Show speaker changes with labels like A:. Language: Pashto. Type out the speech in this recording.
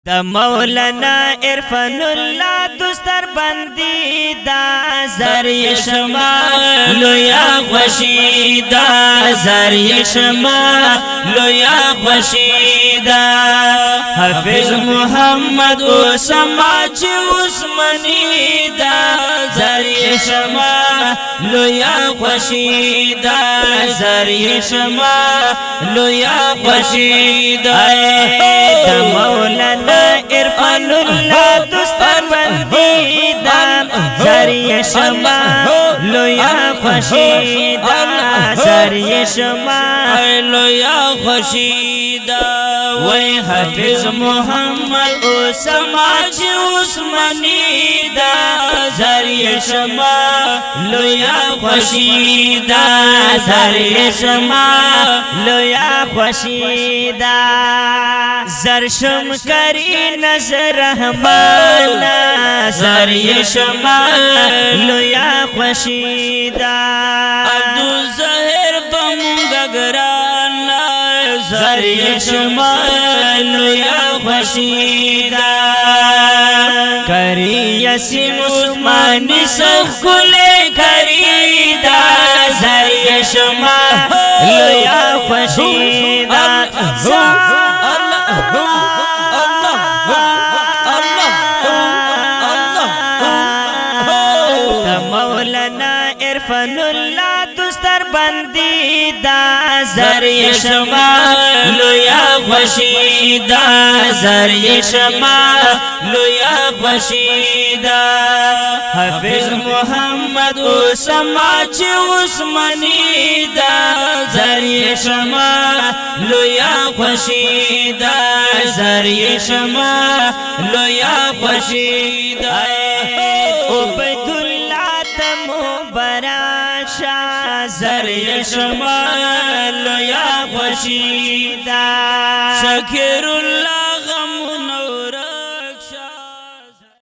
A: د مولانا عرفان الله دستر بندی دا زری شما لویا خوشی دا زری شما لویا خوشی دا حافظ محمد اسما چی عثمانی دا زری شما لویا خوشی دا زری شما لویا خوشی دا د مولانا عرفان الله دستر بندی دا زری شما لویا خوشی دا زری شما لویا خوشی دا وی حافظ محمد اسما چی عثمانی دا زری شما لویا خوشی دا زری شما لویا خوشی دا زرشم کری نظر رحمانا زری شما لویا خوشی دا عبدالظاهر بمونگا گرانا زری شما لویا خوشی دا کری یسیم عثمانی سخ کلے کری دا زری شما لویا خوشی دا مولانا عرفان الله دستر بندی دا زری شما لویا خوشی دا زری شما لویا خوشی دا حافظ محمد اسما چی عثمانی دا زری شما لویا خوشی دا زری شما لویا خوشی دا زری شما لویا خوشی دا شکر الله